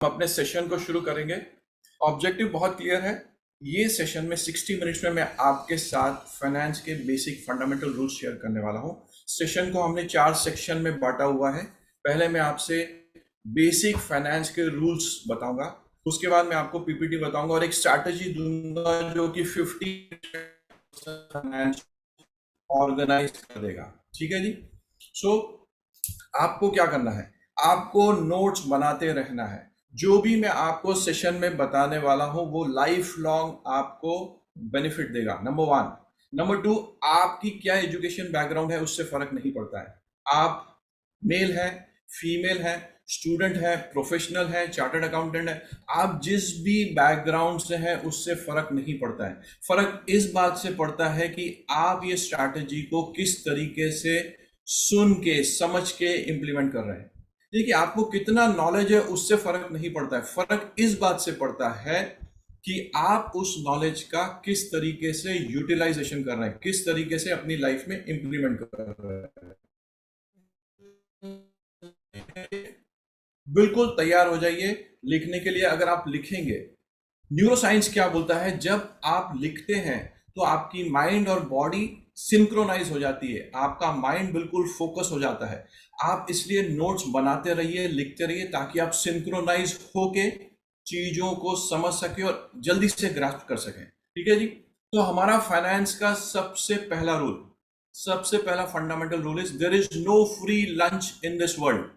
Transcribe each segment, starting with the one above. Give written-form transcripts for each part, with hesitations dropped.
हम अपने सेशन को शुरू करेंगे। ऑब्जेक्टिव बहुत क्लियर है। ये सेशन में 60 मिनट्स में मैं आपके साथ फाइनेंस के बेसिक फंडामेंटल रूल्स शेयर करने वाला हूं। सेशन को हमने 4 सेक्शन में बांटा हुआ है। पहले मैं आपसे बेसिक फाइनेंस के रूल्स बताऊंगा, उसके बाद मैं आपको पीपीटी बताऊंगा और एक स्ट्रैटेजी दूंगा जो कि 50 फाइनेंस ऑर्गेनाइज कर देगा। ठीक है जी। सो आपको क्या करना है, आपको नोट्स बनाते रहना है। जो भी मैं आपको सेशन में बताने वाला हूं वो लाइफ लॉन्ग आपको बेनिफिट देगा, नंबर 1। नंबर 2, आपकी क्या एजुकेशन बैकग्राउंड है उससे फर्क नहीं पड़ता है। आप मेल है, फीमेल है, स्टूडेंट है, प्रोफेशनल है, चार्टर्ड अकाउंटेंट है, आप जिस भी बैकग्राउंड से हैं उससे फर्क नहीं पड़ता है। फर्क इस बात से पड़ता है कि आप ये स्ट्रैटेजी को किस तरीके से सुन के समझ के इंप्लीमेंट कर रहे हैं। देखिए, आपको कितना नॉलेज है उससे फर्क नहीं पड़ता है। फर्क इस बात से पड़ता है कि आप उस नॉलेज का किस तरीके से यूटिलाइजेशन कर रहे हैं, किस तरीके से अपनी लाइफ में इंप्लीमेंट कर रहे हैं। बिल्कुल तैयार हो जाइए लिखने के लिए। अगर आप लिखेंगे, न्यूरोसाइंस क्या बोलता है, जब आप लिखते हैं तो आपकी माइंड और बॉडी सिंक्रोनाइज हो जाती है, आपका माइंड बिल्कुल फोकस हो जाता है। आप इसलिए नोट्स बनाते रहिए, लिखते रहिए, ताकि आप सिंक्रोनाइज होके चीजों को समझ सके और जल्दी से ग्रास्प कर सकें। ठीक है जी। तो हमारा फाइनेंस का सबसे पहला रूल, सबसे पहला fundamental rule is there is no free lunch in this world.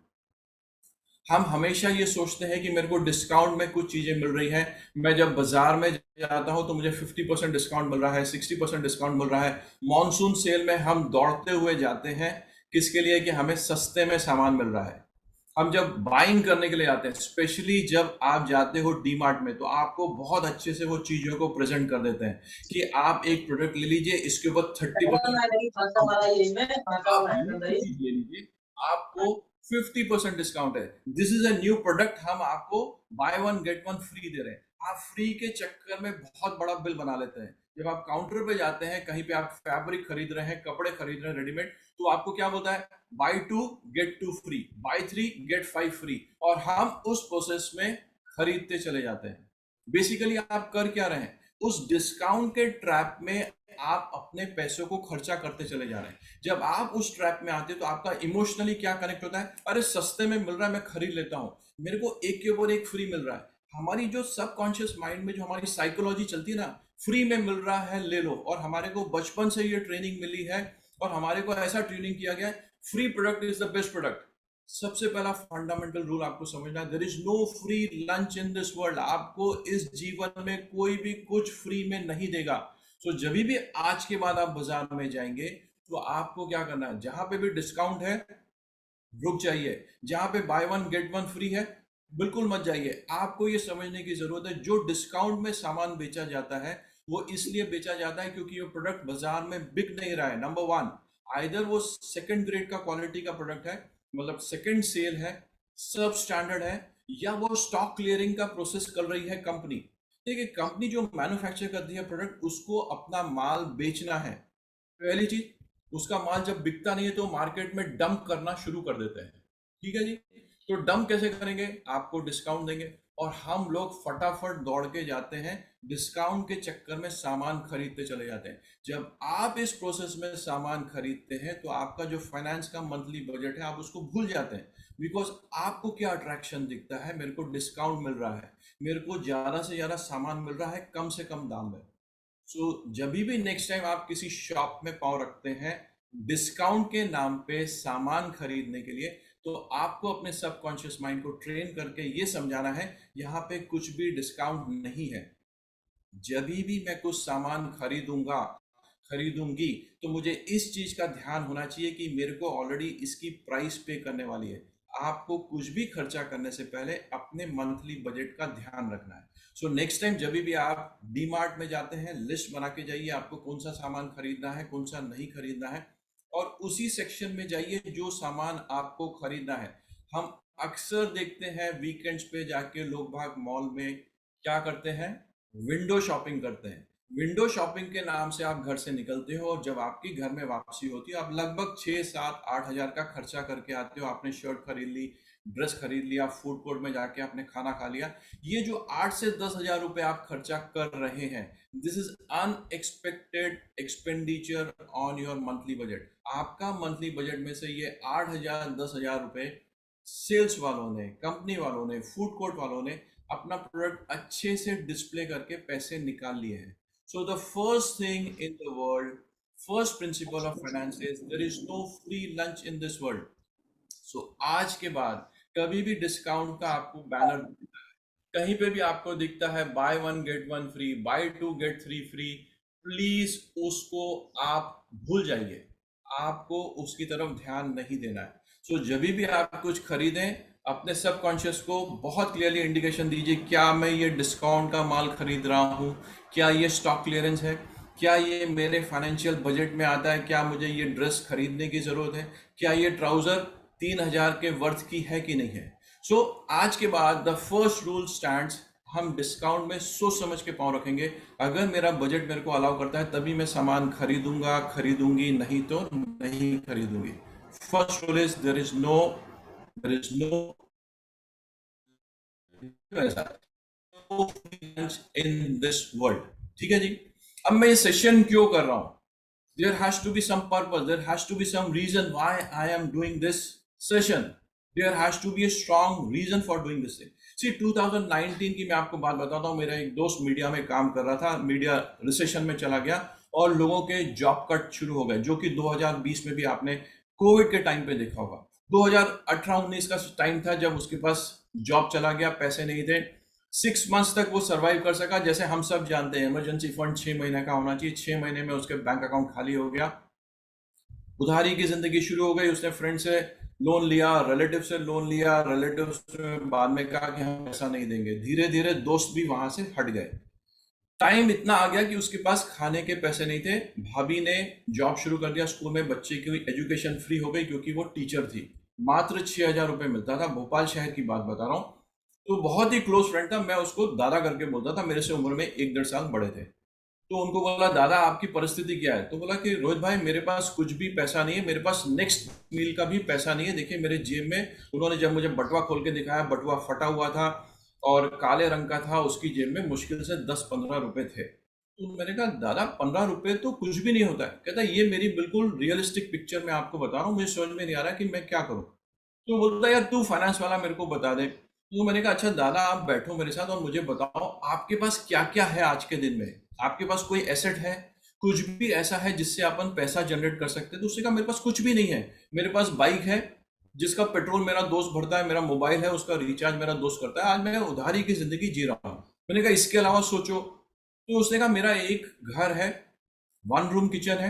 हम हमेशा ये सोचते हैं कि मेरे को डिस्काउंट में कुछ चीजें मिल रही हैं। मैं जब बाजार में जाता हूं तो मुझे 50% डिस्काउंट मिल रहा है, 60% डिस्काउंट मिल रहा है। मॉनसून सेल में हम दौड़ते हुए जाते हैं, किसके लिए? कि हमें सस्ते में सामान मिल रहा है। हम जब बाइंग करने के लिए आते हैं, स्पेशली जब आप जाते हो डी मार्ट में, तो आपको बहुत अच्छे से वो चीजों को प्रेजेंट कर देते हैं कि आप एक प्रोडक्ट ले लीजिए, इसके ऊपर 30% आप ये चीज ले लीजिए, आपको 50% डिस्काउंट है। This is a new product, हम आपको buy one get one free दे रहे हैं। आप फ्री के चक्कर में बहुत बड़ा बिल बना लेते हैं। जब आप काउंटर पे जाते हैं, कहीं पे आप फैब्रिक खरीद रहे हैं, कपड़े खरीद रहे हैं रेडीमेड, तो आपको क्या बोलता है? Buy two get two free, buy three get five free. और हम उस प्रोसेस में खरीदते चले जाते हैं। बेसिकली आप कर क्या रहे हैं? उस डिस्काउंट के ट्रैप में आप अपने पैसों को खर्चा करते चले जा रहे हैं। जब आप उस ट्रैप में आते हैं तो आपका इमोशनली क्या कनेक्ट होता है? अरे सस्ते में मिल रहा है, मैं खरीद लेता हूं, मेरे को एक के ऊपर एक फ्री मिल रहा है। हमारी जो सबकॉन्शियस माइंड में जो हमारी साइकोलॉजी चलती है ना, फ्री में मिल रहा है ले लो। और हमारे को बचपन से ये ट्रेनिंग मिली है और हमारे को ऐसा ट्रेनिंग किया गया है, free product is the best product. सबसे पहला फंडामेंटल रूल आपको समझना है, there is no free lunch in this world. आपको इस जीवन में कोई भी कुछ फ्री में नहीं देगा। तो जब भी आज के बाद आप बाजार में जाएंगे तो आपको क्या करना है? जहां पे भी डिस्काउंट है रुक जाइए, जहां पे bye one get one free है बिल्कुल मत जाइए। आपको ये समझने की जरूरत है, जो डिस्काउंट में सामान बेचा जाता है वो इसलिए बेचा जाता है क्योंकि ये प्रोडक्ट बाजार में बिक नहीं रहा है। नंबर 1, आइदर वो सेकंड ग्रेड का क्वालिटी का प्रोडक्ट है, मतलब सेकंड सेल है, सब स्टैंडर्ड है, या वो स्टॉक क्लियरिंग का प्रोसेस कर रही है कंपनी। देखिए, कंपनी जो मैन्युफैक्चर करती है प्रोडक्ट, उसको अपना माल बेचना है। पहली चीज, उसका माल जब बिकता नहीं है तो मार्केट में डंप करना शुरू कर देते हैं। ठीक है जी। तो डंप कैसे करेंगे? आपको डिस्काउंट देंगे और हम लोग फटाफट दौड़ के जाते हैं, डिस्काउंट के चक्कर में सामान खरीदते चले जाते हैं। जब आप इस प्रोसेस में सामान खरीदते हैं तो आपका जो फाइनेंस का मंथली बजट है आप उसको भूल जाते हैं। बिकॉज आपको क्या अट्रैक्शन दिखता है? मेरे को डिस्काउंट मिल रहा है, मेरे को ज्यादा से ज्यादा सामान मिल रहा है कम से कम दाम में। सो जब भी नेक्स्ट टाइम आप किसी शॉप में पाँव रखते हैं डिस्काउंट के नाम पे सामान खरीदने के लिए, तो आपको अपने सबकॉन्शियस माइंड को ट्रेन करके ये समझाना है यहाँ पे कुछ भी डिस्काउंट नहीं है। जब भी मैं कुछ सामान खरीदूंगा, खरीदूंगी, तो मुझे इस चीज का ध्यान होना चाहिए कि मेरे को ऑलरेडी इसकी प्राइस पे करने वाली है। आपको कुछ भी खर्चा करने से पहले अपने मंथली बजट का ध्यान रखना है। सो नेक्स्ट टाइम जब भी आप डी मार्ट में जाते हैं, लिस्ट बना के जाइए आपको कौन सा सामान खरीदना है, कौन सा नहीं खरीदना है, और उसी सेक्शन में जाइए जो सामान आपको खरीदना है। हम अक्सर देखते हैं वीकेंड्स पे जाके लोग भाग मॉल में क्या करते हैं? विंडो शॉपिंग करते हैं। विंडो शॉपिंग के नाम से आप घर से निकलते हो और जब आपकी घर में वापसी होती है आप लगभग 6 7 8 हज़ार का खर्चा करके आते हो। आपने शर्ट खरीद ली, ड्रेस खरीद लिया, फूड कोर्ट में जाके आपने खाना खा लिया। ये जो 8 से 10 हजार रुपए आप खर्चा कर रहे हैं, this is unexpected expenditure on your monthly budget. आपका मंथली बजट में से ये 8 हजार 10 हजार रुपए सेल्स वालों ने, कंपनी वालों ने, फूड कोर्ट वालों ने अपना प्रोडक्ट अच्छे से डिस्प्ले करके पैसे निकाल लिए हैं। So the first thing in the world, first principle of finance is there is no free lunch in this world. सो आज के बाद कभी भी डिस्काउंट का आपको बैनर कहीं पे भी आपको दिखता है buy one get one free, buy two get three free, please उसको आप भूल जाइए। आपको उसकी तरफ ध्यान नहीं देना है। सो जब भी आप कुछ खरीदें, अपने सबकॉन्शियस को बहुत क्लियरली इंडिकेशन दीजिए, क्या मैं ये डिस्काउंट का माल खरीद रहा हूँ, क्या ये स्टॉक क्लियरेंस है, क्या ये मेरे फाइनेंशियल बजट में आता है, क्या मुझे ये ड्रेस खरीदने की जरूरत है, क्या ये ट्राउजर 3 हजार के वर्थ की है कि नहीं है। सो आज के बाद द फर्स्ट रूल स्टैंड्स, हम डिस्काउंट में सोच समझ के पाँव रखेंगे। अगर मेरा बजट मेरे को अलाउ करता है तभी मैं सामान खरीदूंगा, खरीदूंगी, नहीं तो नहीं खरीदूंगी। First rule is there is no in this world. ठीक है जी। अब मैं ये सेशन क्यों कर रहा हूं? There has to be some purpose, there has to be some reason why I am doing this session. There has to be a strong reason for doing this thing. See 2019 की मैं आपको बात बताता हूँ। मेरा एक दोस्त मीडिया में काम कर रहा था, मीडिया रिसेशन में चला गया और लोगों के जॉब कट शुरू हो गए, जो कि 2020 में भी आपने कोविड के टाइम पे देखा होगा। 2018-19 का टाइम था जब उसके पास जॉब चला गया, पैसे नहीं थे। 6 मंथ्स तक वो सरवाइव कर सका। जैसे हम सब जानते हैं, इमरजेंसी फंड 6 महीने का होना चाहिए। 6 महीने में उसके बैंक अकाउंट खाली हो गया, उधारी की जिंदगी शुरू हो गई। उसने फ्रेंड से लोन लिया, रिलेटिव से लोन लिया, रिलेटिव बाद में कहा कि हम पैसा नहीं देंगे। धीरे धीरे दोस्त भी वहां से हट गए। टाइम इतना आ गया कि उसके पास खाने के पैसे नहीं थे। भाभी ने जॉब शुरू कर दिया स्कूल में, बच्चे की एजुकेशन फ्री हो गई क्योंकि वो टीचर थी। मात्र 6 हजार रुपये मिलता था। भोपाल शहर की बात बता रहा हूँ। तो बहुत ही क्लोज फ्रेंड था, मैं उसको दादा करके बोलता था। मेरे से उम्र में 1 डेढ़ साल बड़े थे। तो उनको बोला, दादा आपकी परिस्थिति क्या है? तो बोला कि रोहित भाई, मेरे पास कुछ भी पैसा नहीं है, मेरे पास नेक्स्ट मील का भी पैसा नहीं है। देखिए मेरे जेब में, उन्होंने जब मुझे बटुआ खोल के दिखाया, बटुआ फटा हुआ था और काले रंग का था। उसकी जेब में मुश्किल से 10-15 रुपए थे। तो मैंने कहा, दादा 15 रुपए तो कुछ भी नहीं होता है। कहता, ये मेरी बिल्कुल रियलिस्टिक पिक्चर मैं आपको बता रहा हूँ, मुझे समझ में नहीं आ रहा कि मैं क्या करूँ। तो बोलता, यार तू फाइनेंस वाला, मेरे को बता दे। तो मैंने कहा, अच्छा दादा आप बैठो मेरे साथ और मुझे बताओ आपके पास क्या क्या है आज के दिन में। आपके पास कोई एसेट है, कुछ भी ऐसा है जिससे अपन पैसा जनरेट कर सकते हैं? तो उसने कहा, मेरे पास कुछ भी नहीं है। मेरे पास बाइक है जिसका पेट्रोल मेरा दोस्त भरता है, मेरा मोबाइल है उसका रिचार्ज मेरा दोस्त करता है, आज मैं उधारी की जिंदगी जी रहा हूँ। मैंने कहा, इसके अलावा सोचो। तो उसने कहा, मेरा एक घर है, 1 रूम किचन है।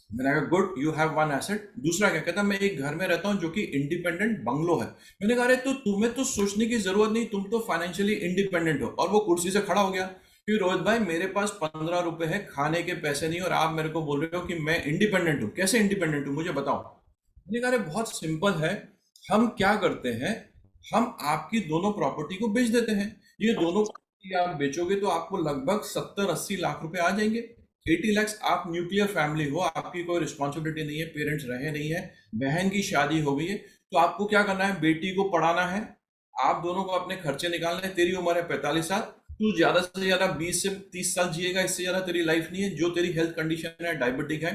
मैंने कहा, good, you have one asset. दूसरा क्या? कहता, मैं एक घर में रहता हूँ जो कि इंडिपेंडेंट बंगलो है। मैंने कहा, अरे तो तुम्हें तो सोचने की जरूरत नहीं, तुम तो फाइनेंशियली इंडिपेंडेंट हो। और वो कुर्सी से खड़ा हो गया कि रोहित भाई, मेरे पास 15 रुपए है, खाने के पैसे नहीं, और आप मेरे को बोल रहे हो कि मैं इंडिपेंडेंट हूँ। कैसे इंडिपेंडेंट हूँ, मुझे बताओ। मैंने कहा, अरे बहुत सिंपल है। हम क्या करते हैं, हम आपकी दोनों प्रॉपर्टी को बेच देते हैं। ये दोनों प्रॉपर्टी आप बेचोगे तो आपको लगभग 70-80 लाख रुपए आ जाएंगे। 80 lakhs। आप न्यूक्लियर फैमिली हो, आपकी कोई रिस्पॉन्सिबिलिटी नहीं है, पेरेंट्स रहे नहीं है, बहन की शादी हो गई है, तो आपको क्या करना है, बेटी को पढ़ाना है, आप दोनों को अपने खर्चे निकालने हैं। तेरी उम्र है 45 साल, तू ज्यादा से ज्यादा 20 से 30 साल जिएगा, इससे ज्यादा तेरी लाइफ नहीं है। जो तेरी हेल्थ कंडीशन है, डायबिटिक है।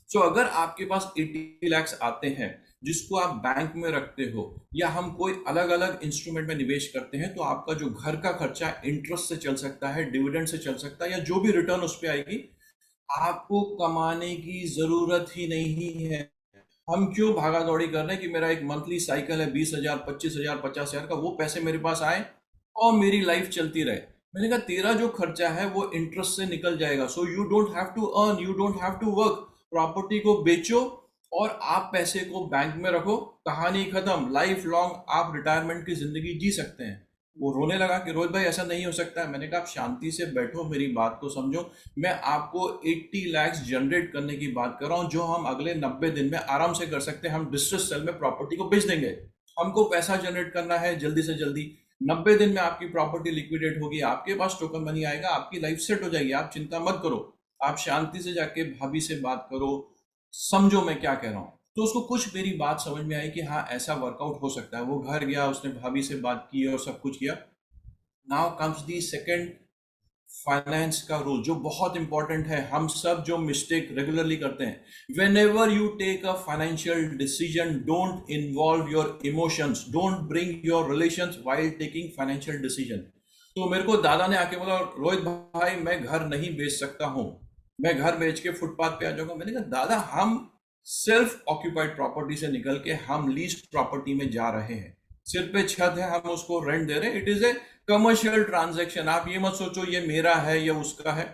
सो अगर आपके पास 80 lakhs आते हैं जिसको आप बैंक में रखते हो, या हम कोई अलग अलग इंस्ट्रूमेंट में निवेश करते हैं, तो आपका जो घर का खर्चा इंटरेस्ट से चल सकता है, डिविडेंड से चल सकता है, या जो भी रिटर्न उस पर आएगी, आपको कमाने की जरूरत ही नहीं है। हम क्यों भागा दौड़ी कर रहे हैं कि मेरा एक मंथली साइकिल है 20 हजार, 25 हजार, 50 हजार का, वो पैसे मेरे पास आए और मेरी लाइफ चलती रहे। मैंने कहा, तेरा जो खर्चा है वो इंटरेस्ट से निकल जाएगा। So you don't have to earn, you don't have to work. Property को बेचो और आप पैसे को बैंक में रखो, कहानी खत्म। लाइफ लॉन्ग आप रिटायरमेंट की जिंदगी जी सकते हैं। वो रोने लगा कि रोहित भाई ऐसा नहीं हो सकता है। मैंने कहा, आप शांति से बैठो, मेरी बात को समझो। मैं आपको 80 lakhs जनरेट करने की बात कर रहा हूं, जो हम अगले 90 दिन में आराम से कर सकते हैं। हम डिस्ट्रेस सेल में प्रॉपर्टी को बेच देंगे। हमको पैसा जनरेट करना है जल्दी से जल्दी। 90 दिन में आपकी प्रॉपर्टी लिक्विडेट होगी, आपके पास टोकन मनी आएगा, आपकी लाइफ सेट हो जाएगी। आप चिंता मत करो। आप शांति से जाके भाभी से बात करो, समझो मैं क्या कह रहा हूं। तो उसको कुछ मेरी बात समझ में आई कि हाँ ऐसा वर्कआउट हो सकता है। वो घर गया, उसने भाभी से बात की और सब कुछ किया। Now comes the second finance का रूल जो बहुत इंपॉर्टेंट है। हम सब जो मिस्टेक रेगुलरली करते हैं, whenever you take a financial decision, don't involve your emotions, don't bring your relations while taking financial decision. तो मेरे को दादा ने आके बोला, रोहित भाई मैं घर नहीं बेच सकता हूं, मैं घर बेच के फुटपाथ पे आ जाऊंगा। मैंने कहा दादा, हम सेल्फ ऑक्यूपाइड प्रॉपर्टी से निकल के हम लीज प्रॉपर्टी में जा रहे हैं। सिर पे छत है, हम उसको रेंट दे रहे हैं। It is a commercial transaction. आप ये मत सोचो ये मेरा है या उसका है।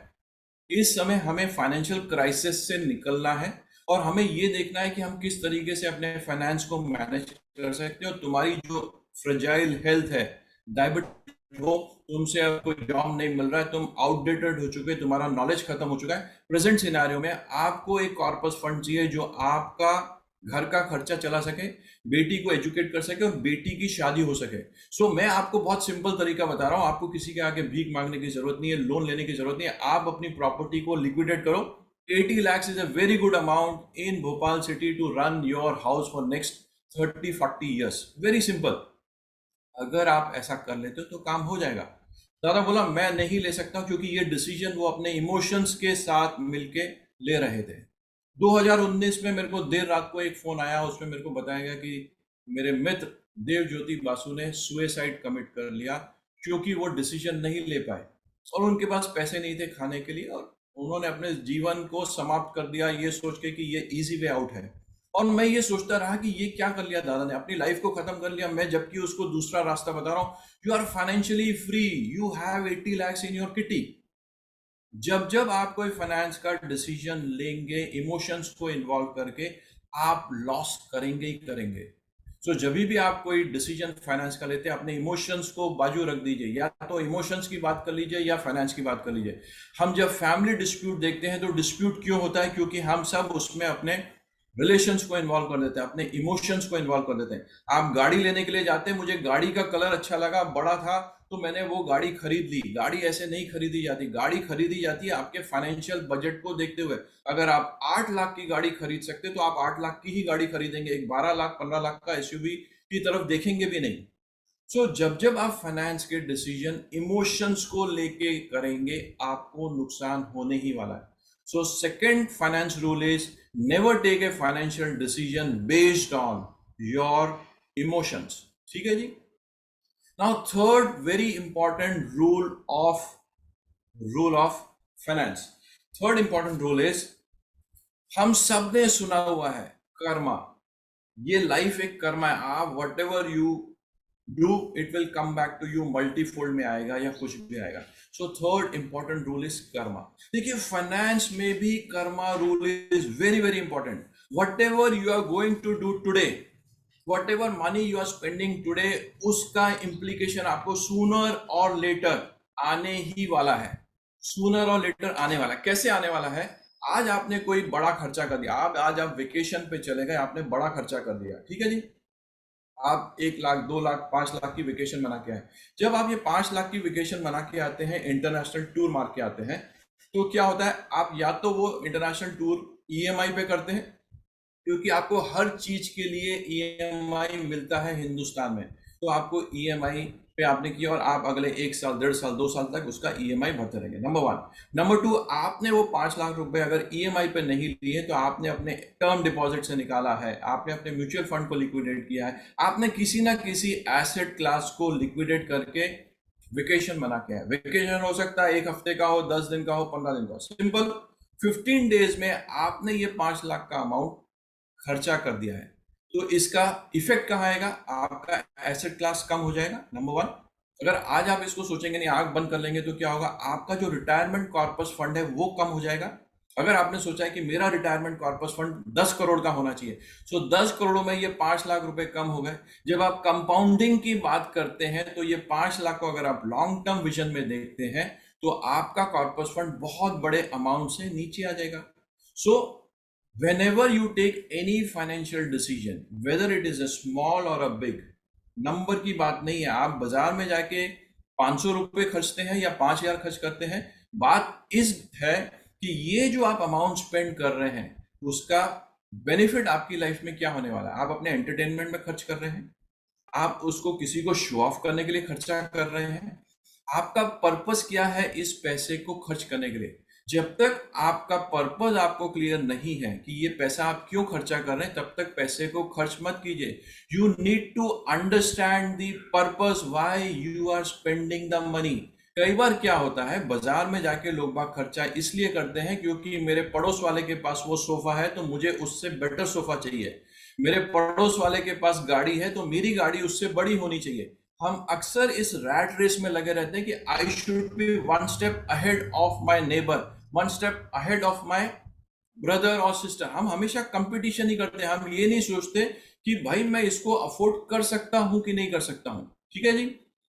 इस समय हमें फाइनेंशियल क्राइसिस से निकलना है और हमें ये देखना है कि हम किस तरीके से अपने फाइनेंस को मैनेज कर सकते हैं। और तुम्हारी जो फ्रेजाइल हेल्थ है, डायबिटीज हो, तुमसे अब कोई जॉब नहीं मिल रहा है, तुम आउटडेटेड हो चुके, तुम्हारा नॉलेज खत्म हो चुका है, प्रेजेंट सिनेरियो में आपको एक कॉर्पस फंड चाहिए जो आपका घर का खर्चा चला सके, बेटी को एजुकेट कर सके और बेटी की शादी हो सके। सो मैं आपको बहुत सिंपल तरीका बता रहा हूं, आपको किसी के आगे भीख मांगने की जरूरत नहीं है, लोन लेने की जरूरत नहीं है। आप अपनी प्रॉपर्टी को लिक्विडेट करो। 80 lakhs is a very good amount in Bhopal city to run your house for next 30-40 years. Very simple. अगर आप ऐसा कर लेते हो तो काम हो जाएगा। दादा बोला मैं नहीं ले सकता क्योंकि ये डिसीजन वो अपने इमोशंस के साथ मिलके ले रहे थे। 2019 में मेरे को देर रात को एक फोन आया, उसमें मेरे को बताया गया कि मेरे मित्र देव ज्योति बासु ने सुसाइड कमिट कर लिया क्योंकि वो डिसीजन नहीं ले पाए और उनके पास पैसे नहीं थे खाने के लिए, और उन्होंने अपने जीवन को समाप्त कर दिया ये सोच के कि ये इजी वे आउट है। और मैं ये सोचता रहा कि ये क्या कर लिया दादा ने, अपनी लाइफ को खत्म कर लिया। मैं जबकि उसको दूसरा रास्ता बता रहा हूं। You are financially free, you have 80 lakhs in your kitty. जब जब आप कोई फाइनेंस का डिसीजन लेंगे इमोशंस को इन्वॉल्व करके, आप लॉस करेंगे ही करेंगे। सो जब भी आप कोई डिसीजन फाइनेंस का लेते हैं, अपने इमोशंस को बाजू रख दीजिए। या तो इमोशंस की बात कर लीजिए या फाइनेंस की बात कर लीजिए। हम जब फैमिली डिस्प्यूट देखते हैं तो डिस्प्यूट क्यों होता है? क्योंकि हम सब उसमें अपने रिलेशंस को इन्वॉल्व कर देते हैं, अपने इमोशंस को इन्वॉल्व कर देते हैं। आप गाड़ी लेने के लिए जाते हैं, मुझे गाड़ी का कलर अच्छा लगा, बड़ा था, तो मैंने वो गाड़ी खरीद ली। गाड़ी ऐसे नहीं खरीदी जाती, गाड़ी खरीदी जाती है आपके फाइनेंशियल बजट को देखते हुए। अगर आप 8 लाख की गाड़ी खरीद सकते तो आप 8 लाख की ही गाड़ी खरीदेंगे, एक 12 लाख 15 लाख का एसयूवी की तरफ देखेंगे भी नहीं। सो जब जब आप फाइनेंस के डिसीजन इमोशंस को लेके करेंगे, आपको नुकसान होने ही वाला है। So second finance rule is never take a financial decision based on your emotions. ठीक है जी। Now third very important rule of finance, third important rule is, हम सब ने सुना हुआ है कर्मा। ये लाइफ एक कर्मा है। आप whatever you do it will come back to you, multifold में आएगा या कुछ भी आएगा। So third important rule is karma. देखिए फाइनेंस में भी karma rule is very very important. Whatever you are going to do today, whatever money you are spending today, उसका इंप्लीकेशन आपको सूनर और लेटर आने ही वाला है। सूनर और लेटर आने वाला है। कैसे आने वाला है? आज आपने कोई बड़ा खर्चा कर दिया, आज आप वेकेशन पे चले गए, आपने बड़ा खर्चा कर दिया, ठीक है जी। आप 1 लाख 2 लाख 5 लाख की वेकेशन बना के आए। जब आप ये 5 लाख की वेकेशन बना के आते हैं, इंटरनेशनल टूर मार के आते हैं, तो क्या होता है, आप या तो वो इंटरनेशनल टूर ईएमआई पे करते हैं, क्योंकि आपको हर चीज के लिए ईएमआई मिलता है हिंदुस्तान में। तो आपको ईएमआई पे आपने किया और आप अगले 1 साल 1.5 साल 2 साल तक उसका ईएमआई भरते रहेंगे। नंबर 1। नंबर 2, आपने वो 5 लाख रुपए अगर ईएमआई पे नहीं लिए तो आपने अपने टर्म डिपॉजिट से निकाला है, आपने अपने म्यूचुअल फंड को लिक्विडेट किया है, आपने किसी ना किसी एसेट क्लास को लिक्विडेट करके वेकेशन बना के है। वेकेशन हो सकता है 1 हफ्ते का हो, 10 दिन का हो, 15 दिन का हो। सिंपल 15 डेज में आपने ये 5 लाख का अमाउंट खर्चा कर दिया है। तो इसका इफेक्ट कहाँ आएगा? आपका एसेट क्लास कम हो जाएगा, नंबर 1। अगर आज आप इसको सोचेंगे नहीं, आंख बंद कर लेंगे, तो क्या होगा? आपका जो रिटायरमेंट कॉर्पस फंड है वो कम हो जाएगा। अगर आपने सोचा है कि मेरा रिटायरमेंट कॉर्पस फंड 10 करोड़ का होना चाहिए, सो 10 करोड़ में ये 5 लाख रुपए कम हो गए। जब आप कंपाउंडिंग की बात करते हैं तो ये 5 लाख को अगर आप लॉन्ग टर्म विजन में देखते हैं तो आपका कॉर्पस फंड बहुत बड़े अमाउंट से नीचे आ जाएगा। सो whenever you take any financial decision, whether it is a small or a big, number की बात नहीं है। आप बाजार में जाके 500 रुपए खर्चते हैं या 5,000 खर्च करते हैं, बात इस है कि ये जो आप अमाउंट स्पेंड कर रहे हैं उसका बेनिफिट आपकी लाइफ में क्या होने वाला है? आप अपने एंटरटेनमेंट में खर्च कर रहे हैं, आप उसको किसी को शो ऑफ करने के लिए खर्चा कर रहे हैं, आपका पर्पस क्या है इस पैसे को खर्च करने के लिए? जब तक आपका पर्पस आपको क्लियर नहीं है कि ये पैसा आप क्यों खर्चा कर रहे हैं, तब तक पैसे को खर्च मत कीजिए। You need to understand the purpose why you are spending the money. कई बार क्या होता है, बाजार में जाके लोग बाग खर्चा इसलिए करते हैं क्योंकि मेरे पड़ोस वाले के पास वो सोफा है तो मुझे उससे बेटर सोफा चाहिए, मेरे पड़ोस वाले के पास गाड़ी है तो मेरी गाड़ी उससे बड़ी होनी चाहिए। हम अक्सर इस रैट रेस में लगे रहते हैं कि I should be one step ahead of my neighbour, one step ahead of my brother और सिस्टर। हम हमेशा कंपटीशन ही करते हैं, हम ये नहीं सोचते कि भाई मैं इसको अफोर्ड कर सकता हूं कि नहीं कर सकता हूं। ठीक है जी।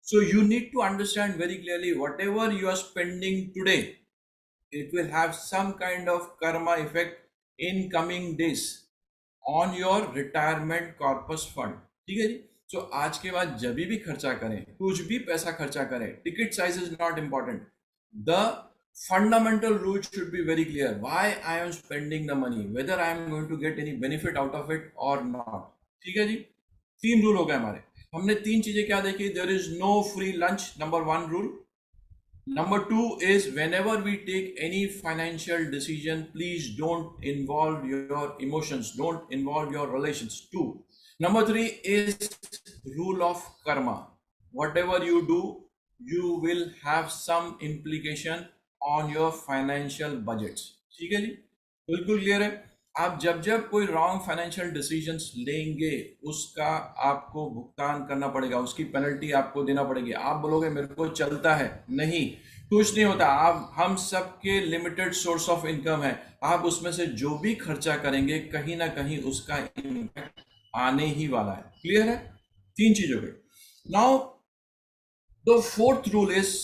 So you need to understand very clearly whatever you are spending today, it will have some kind of karma effect in coming days on your retirement corpus fund. ठीक है जी। सो आज के बाद जब भी खर्चा करें, कुछ भी पैसा खर्चा करें, ticket size is not important, the fundamental rule should be very clear why I am spending the money, whether I am going to get any benefit out of it और नॉट। ठीक है जी। तीन रूल हो गए हमारे। हमने तीन चीजें क्या देखी? There is no free lunch, number one rule. Number two is whenever we take any financial decision, please don't involve your emotions, don't involve your relations. Two. Number three is rule of karma. Whatever you do, you will have some implication on your financial budgets. ठीक है जी, बिल्कुल clear है। आप जब जब कोई wrong financial decisions लेंगे उसका आपको भुगतान करना पड़ेगा, उसकी पेनल्टी आपको देना पड़ेगी। आप बोलोगे मेरे को चलता है, नहीं, कुछ नहीं होता। आप हम सबके लिमिटेड सोर्स ऑफ इनकम है, आप उसमें से जो भी खर्चा करेंगे कहीं ना कहीं उसका इम्पैक्ट आने ही वाला है। क्लियर है? तीन चीजों पे। Now the fourth rule is,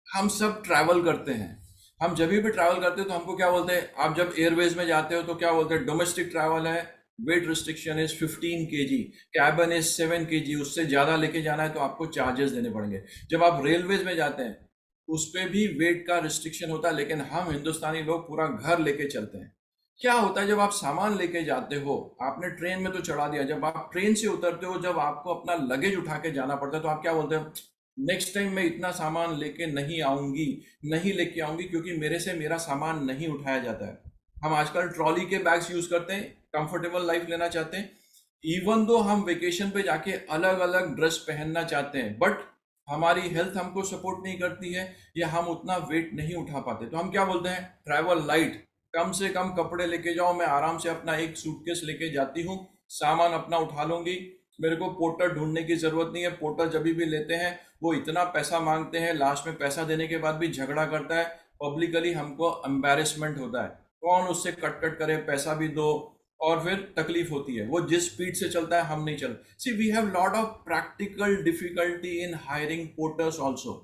हम सब ट्रैवल करते हैं, हम जब भी ट्रैवल करते हैं तो हमको क्या बोलते हैं? आप जब एयरवेज में जाते हो तो क्या बोलते हैं? डोमेस्टिक ट्रैवल है, weight restriction is 15 kg, cabin is 7 kg, उससे ज्यादा लेके जाना है तो आपको चार्जेस देने पड़ेंगे। जब आप रेलवेज में जाते हैं उस पर भी वेट का रिस्ट्रिक्शन होता है, लेकिन हम हिंदुस्तानी लोग पूरा घर लेके चलते हैं। क्या होता है जब आप सामान लेके जाते हो, आपने ट्रेन में तो चढ़ा दिया, जब आप ट्रेन से उतरते हो, जब आपको अपना लगेज उठा के जाना पड़ता है तो आप क्या बोलते हो? नेक्स्ट टाइम मैं इतना सामान लेके नहीं आऊंगी, नहीं लेके आऊंगी, क्योंकि मेरे से मेरा सामान नहीं उठाया जाता है। हम आजकल ट्रॉली के बैग्स यूज करते हैं, कंफर्टेबल लाइफ लेना चाहते हैं। इवन दो हम वेकेशन पे जाके अलग अलग ड्रेस पहनना चाहते हैं, बट हमारी हेल्थ हमको सपोर्ट नहीं करती है या हम उतना वेट नहीं उठा पाते, तो हम क्या बोलते हैं? ट्रैवल लाइट, कम से कम कपड़े लेके जाओ, मैं आराम से अपना एक सूटकेस लेके जाती हूँ, सामान अपना उठा लूंगी, मेरे को पोर्टर ढूंढने की जरूरत नहीं है। पोर्टर जब भी लेते हैं वो इतना पैसा मांगते हैं, लास्ट में पैसा देने के बाद भी झगड़ा करता है, पब्लिकली हमको एम्बेरसमेंट होता है। कौन उससे कट कट करे, पैसा भी दो और फिर तकलीफ होती है। वो जिस स्पीड से चलता है हम नहीं चल। See we have lot of practical difficulty in hiring porters also,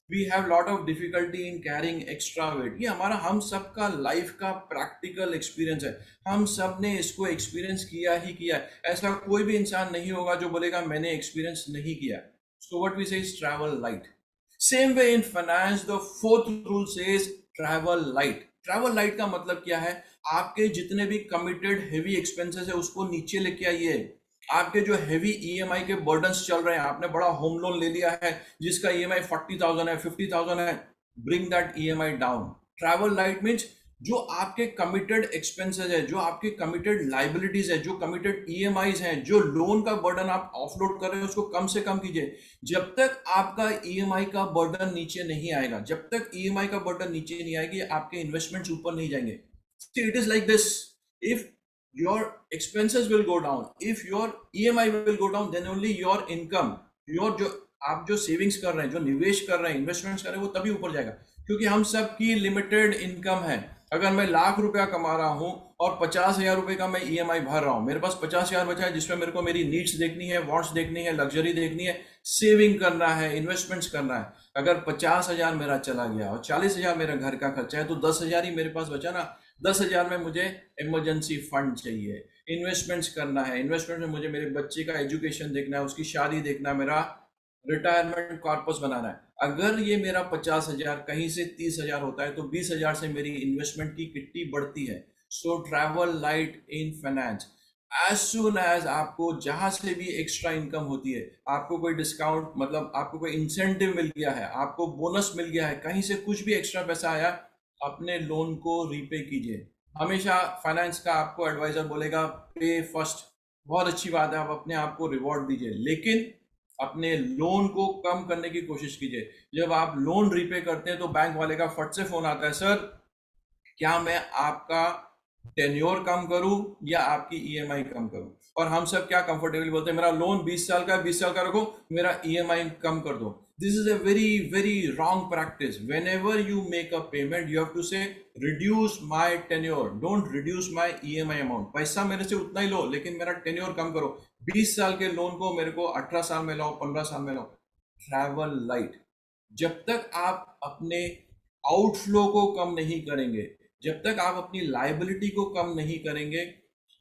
we have lot of difficulty in carrying extra weight. ये हमारा हम सबका लाइफ का प्रैक्टिकल एक्सपीरियंस है, हम सब ने इसको एक्सपीरियंस किया ही किया है। ऐसा कोई भी इंसान नहीं होगा जो बोलेगा मैंने एक्सपीरियंस नहीं किया। सो व्हाट वी से is travel light. Same way in finance the fourth rule says travel light. Travel light का मतलब क्या है? आपके जितने भी कमिटेड हेवी एक्सपेंसेस है उसको नीचे लेके आइए। आपके जो हेवी ईएमआई के बर्डन्स चल रहे हैं, आपने बड़ा होम लोन ले लिया है जिसका ईएमआई 40,000 है, 50,000 है, bring that EMI down. Travel light means जो आपके कमिटेड एक्सपेंसेस है, जो आपके कमिटेड लाइबिलिटीज है, जो कमिटेड ईएमआईज हैं, जो लोन का बर्डन आप ऑफलोड कर रहे हैं उसको कम से कम कीजिए। जब तक आपका ईएमआई का बर्डन नीचे नहीं आएगा, जब तक ईएमआई का बर्डन नीचे नहीं आएगी, आपके इन्वेस्टमेंट्स ऊपर नहीं जाएंगे। It is like this, if your expenses will go down, if your EMI will go down, then only your income, your जो आप जो सेविंग्स कर रहे हैं, जो निवेश कर रहे हैं, इन्वेस्टमेंट्स कर रहे हैं, वो तभी ऊपर जाएगा। क्योंकि हम सब की लिमिटेड इनकम है। अगर मैं लाख रुपया कमा रहा हूं और 50,000 रुपए का मैं ईएमआई भर रहा हूं, मेरे पास 50,000 बचा है जिसमें मेरे को मेरी नीड्स देखनी है, वांट्स देखनी है, लग्जरी देखनी है, सेविंग करना है, इन्वेस्टमेंट्स करना है। अगर 50,000 मेरा चला गया और 40,000 मेरा घर का खर्चा है तो 10,000 ही मेरे पास बचा ना। 10,000 में मुझे इमरजेंसी फंड चाहिए, इन्वेस्टमेंट्स करना है, इन्वेस्टमेंट में मुझे मेरे बच्चे का एजुकेशन देखना है, उसकी शादी देखना है, मेरा रिटायरमेंट कॉर्पस बनाना है। अगर ये मेरा 50,000 कहीं से 30,000 होता है तो 20,000 से मेरी इन्वेस्टमेंट की किट्टी बढ़ती है। So travel light in finance. As soon as आपको जहां से भी एक्स्ट्रा इनकम होती है, आपको कोई डिस्काउंट, मतलब आपको कोई इंसेंटिव मिल गया है, आपको बोनस मिल गया है, कहीं से कुछ भी एक्स्ट्रा पैसा आया, अपने लोन को रीपे कीजिए। हमेशा फाइनेंस का आपको एडवाइजर बोलेगा पे फर्स्ट, बहुत अच्छी बात है, आप अपने आप को रिवॉर्ड दीजिए, लेकिन अपने लोन को कम करने की कोशिश कीजिए। जब आप लोन रीपे करते हैं तो बैंक वाले का फट से फोन आता है, सर क्या मैं आपका टेन्योर कम करूं या आपकी ईएमआई कम करूं। और हम सब क्या कंफर्टेबली बोलते हैं, मेरा लोन 20 साल का है, 20 साल का रखो, मेरा ईएमआई कम कर दो। This is a very very wrong practice. Whenever you make a payment you have to say reduce my tenure, don't reduce my EMI amount. पैसा मेरे से उतना ही लो लेकिन मेरा टेन्योर कम करो। 20 साल के लोन को मेरे को 18 साल में लो, 15 साल में लो। Travel light. जब तक आप अपने आउटफ्लो को कम नहीं करेंगे, जब तक आप अपनी लाइबिलिटी को कम नहीं करेंगे,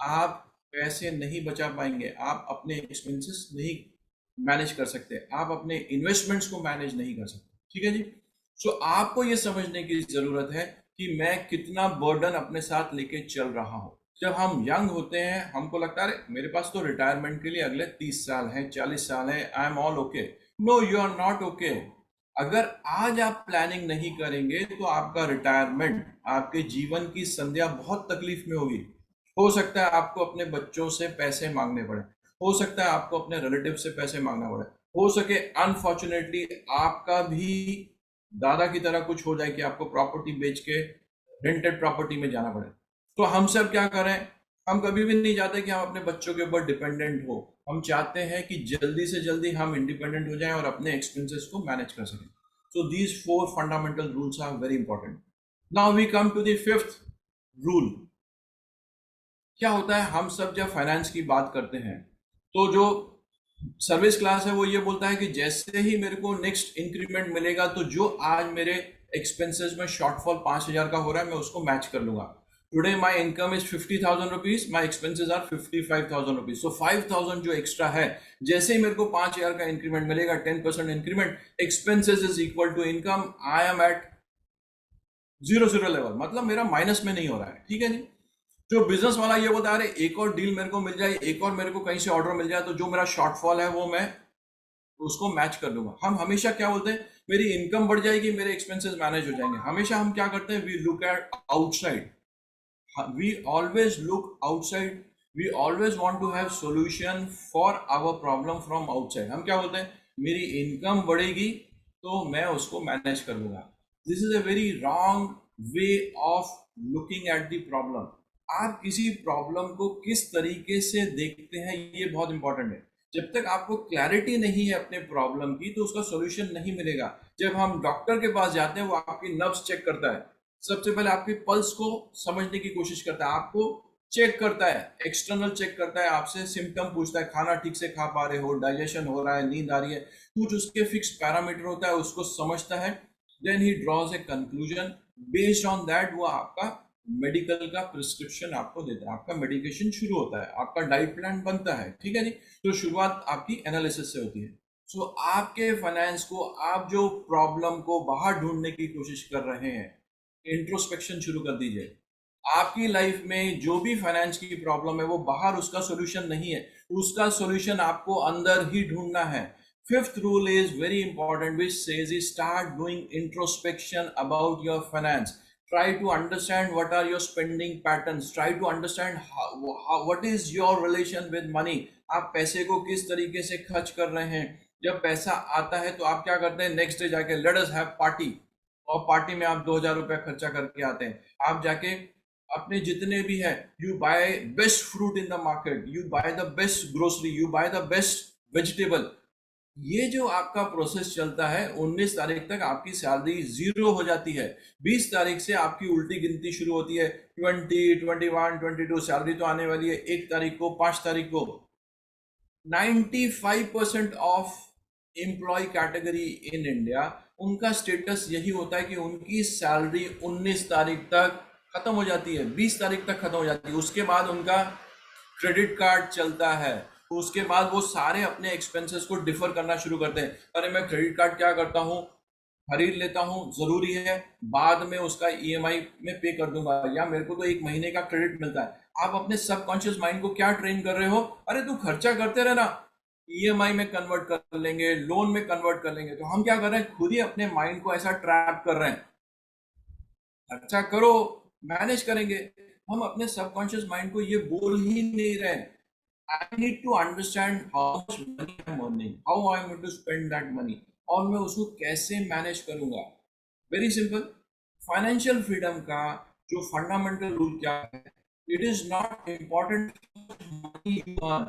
आप पैसे नहीं बचा पाएंगे, आप अपने एक्सपेंसेस नहीं मैनेज कर सकते, आप अपने इन्वेस्टमेंट्स को मैनेज नहीं कर सकते। ठीक है जी। सो आपको ये समझने की जरूरत है कि मैं कितना बर्डन अपने साथ लेके चल रहा हूं। जब हम यंग होते हैं हमको लगता है मेरे पास तो रिटायरमेंट के लिए अगले 30 साल हैं, 40 साल हैं, I am all okay. No, you are not okay. अगर आज आप प्लानिंग नहीं करेंगे तो आपका रिटायरमेंट, आपके जीवन की संध्या बहुत तकलीफ में होगी। हो सकता है आपको अपने बच्चों से पैसे मांगने पड़े, हो सकता है आपको अपने रिलेटिव से पैसे मांगना पड़े, हो सके अनफॉर्चुनेटली आपका भी दादा की तरह कुछ हो जाए कि आपको प्रॉपर्टी बेच के रेंटेड प्रॉपर्टी में जाना पड़े। तो हम सब क्या करें, हम कभी भी नहीं चाहते कि हम अपने बच्चों के ऊपर डिपेंडेंट हो। हम चाहते हैं कि जल्दी से जल्दी हम इंडिपेंडेंट हो जाएं और अपने एक्सपेंसेस को मैनेज कर सकें। So these 4 fundamental rules are very important. Now we come to the 5th rule. क्या होता है, हम सब जब फाइनेंस की बात करते हैं तो जो सर्विस क्लास है वो ये बोलता है कि जैसे ही मेरे को नेक्स्ट इंक्रीमेंट मिलेगा तो जो आज मेरे एक्सपेंसेस में शॉर्टफॉल 5,000 का हो रहा है मैं उसको मैच कर लूंगा। Today my income is 50,000 rupees, my expenses are 55,000 rupees. So 5,000 जो एक्स्ट्रा है, जैसे ही मेरे को 5,000 का इंक्रीमेंट मिलेगा, 10% increment, expenses is equal to income, I am at 0 level, मतलब मेरा माइनस में नहीं हो रहा है। ठीक है जी। जो बिजनेस वाला ये बोलता है अरे एक और डील मेरे को मिल जाए, एक और मेरे को कहीं से ऑर्डर मिल जाए तो जो मेरा शॉर्टफॉल है वो मैं उसको मैच कर दूंगा। हम हमेशा क्या बोलते हैं, मेरी इनकम बढ़ जाएगी, मेरे एक्सपेंसेस मैनेज हो जाएंगे। हमेशा हम क्या करते हैं, we look at outside, we always look outside, we always want to have solution for our problem from outside. हम क्या बोलते हैं, मेरी इनकम बढ़ेगी तो मैं उसको मैनेज कर लूंगा। This is a very wrong way of looking at the problem. आप किसी प्रॉब्लम को किस तरीके से देखते हैं ये बहुत इंपॉर्टेंट है। जब तक आपको क्लैरिटी नहीं है अपने प्रॉब्लम की तो उसका सॉल्यूशन नहीं मिलेगा। जब हम डॉक्टर के पास जाते हैं वो आपकी नब्ज चेक करता है, सबसे पहले आपके पल्स को समझने की कोशिश करता है, आपको चेक करता है, एक्सटर्नल चेक करता है, आपसे सिम्टम पूछता है, खाना ठीक से खा पा रहे हो, डाइजेशन हो रहा है, नींद आ रही है, कुछ उसके फिक्स पैरामीटर होता है, उसको समझता है। Then he draws a conclusion, based on that वो आपका मेडिकल का प्रिस्क्रिप्शन आपको देता है, आपका मेडिकेशन शुरू होता है, आपका डाइट प्लान बनता है। ठीक है जी। तो शुरुआत आपकी एनालिसिस से होती है। सो आपके फाइनेंस को, आप जो प्रॉब्लम को बाहर ढूंढने की कोशिश कर रहे हैं, इंट्रोस्पेक्शन शुरू कर दीजिए। आपकी लाइफ में जो भी फाइनेंस की प्रॉब्लम है वो बाहर उसका सॉल्यूशन नहीं है, उसका सॉल्यूशन आपको अंदर ही ढूंढना है। 5th rule is very important, which says is start doing introspection about your finance. Try to understand what are your spending patterns. Try to understand what is your relation with money. आप पैसे को किस तरीके से खर्च कर रहे हैं। जब पैसा आता है तो आप क्या करते हैं, नेक्स्ट डे जाके लेट अस हैव पार्टी, और पार्टी में आप 2,000 रुपया खर्चा करके आते हैं। आप जाके अपने जितने भी है, you buy best fruit in the market, you buy the best grocery, you buy the best vegetable. ये जो आपका प्रोसेस चलता है, 19 तारीख तक आपकी सैलरी 0 हो जाती है। 20 तारीख से आपकी उल्टी गिनती शुरू होती है, 20, 21, 22, सैलरी तो आने वाली है 1 तारीख को, 5 तारीख को। 95% of employ category in India, उनका स्टेटस यही होता है कि उनकी सैलरी 19 तारीख तक खत्म हो जाती है, 20 तारीख तक खत्म हो जाती है। उसके बाद उनका क्रेडिट कार्ड चलता है, उसके बाद वो सारे अपने एक्सपेंसेस को डिफर करना शुरू करते हैं। अरे मैं क्रेडिट कार्ड क्या करता हूँ, खरीद लेता हूँ, जरूरी है, बाद में उसका ईएमआई में पे कर दूंगा, या मेरे को तो एक महीने का क्रेडिट मिलता है। आप अपने सबकॉन्शियस माइंड को क्या ट्रेन कर रहे हो? अरे तू खर्चा करते रहना, ईएमआई में कन्वर्ट कर लेंगे, लोन में कन्वर्ट कर लेंगे। तो हम क्या कर रहे हैं, खुद ही अपने माइंड को ऐसा ट्रैप कर रहे हैं, खर्चा करो, मैनेज करेंगे। हम अपने सबकॉन्शियस माइंड को ये बोल ही नहीं रहे। I need to understand how much money I am earning, how I am going to spend that money, और मैं उसको कैसे मैनेज करूंगा। Very simple. फाइनेंशियल फ्रीडम का जो फंडामेंटल रूल क्या है, it is not important money you earn.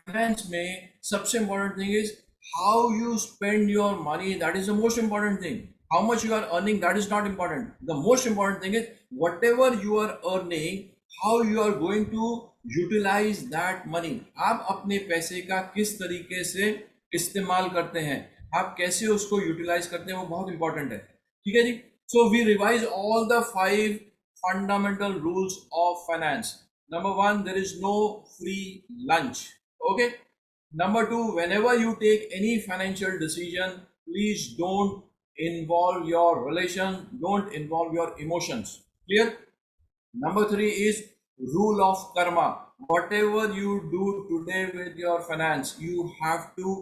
Finance में सबसे important thing is how you spend your money, that is the most important thing. How much you are earning, that is not important. The most important thing is whatever you are earning, how you are going to utilize that money. आप अपने पैसे का किस तरीके से इस्तेमाल करते हैं, आप कैसे उसको यूटिलाइज करते हैं, वो बहुत इंपॉर्टेंट है। ठीक है जी। So we revise all the 5 fundamental rules of finance. Number 1, there is no free lunch. Okay. Number 2, whenever you take any financial decision, please don't involve your relation, don't involve your emotions. Clear? Number 3 is rule of karma. Whatever you do today with your finance, you have to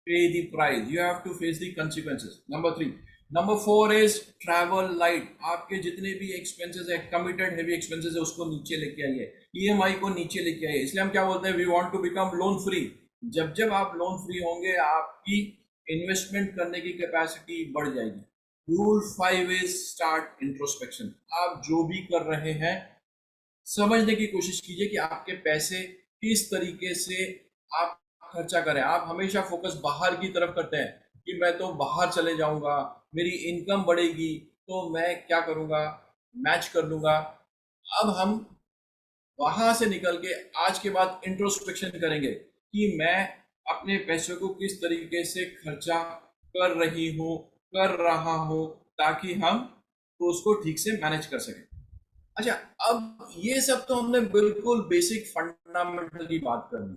pay the price, you have to face the consequences. Number 3. Number 4 is travel light. आपके जितने भी expenses है, committed heavy expenses है, उसको नीचे लेके आइए, EMI को नीचे लेके आइए। इसलिए हम क्या बोलते हैं, we want to become loan free. जब जब आप लोन फ्री होंगे, आपकी इन्वेस्टमेंट करने की कैपेसिटी बढ़ जाएगी। Rule 5 is start introspection. आप जो भी कर रहे हैं, समझने की कोशिश कीजिए कि आपके पैसे किस तरीके से आप खर्चा करें। आप हमेशा फोकस बाहर की तरफ करते हैं कि मैं तो बाहर चले जाऊंगा, मेरी इनकम बढ़ेगी, तो मैं क्या करूंगा, मैच कर लूंगा। अब हम वहां से निकल के आज के बाद इंट्रोस्पेक्शन करेंगे कि मैं अपने पैसों को किस तरीके से खर्चा कर रही हूँ, कर रहा हूँ, ताकि हम तो उसको ठीक से मैनेज कर सकें। अच्छा, अब ये सब तो हमने बिल्कुल बेसिक फंडामेंटल की बात कर ली।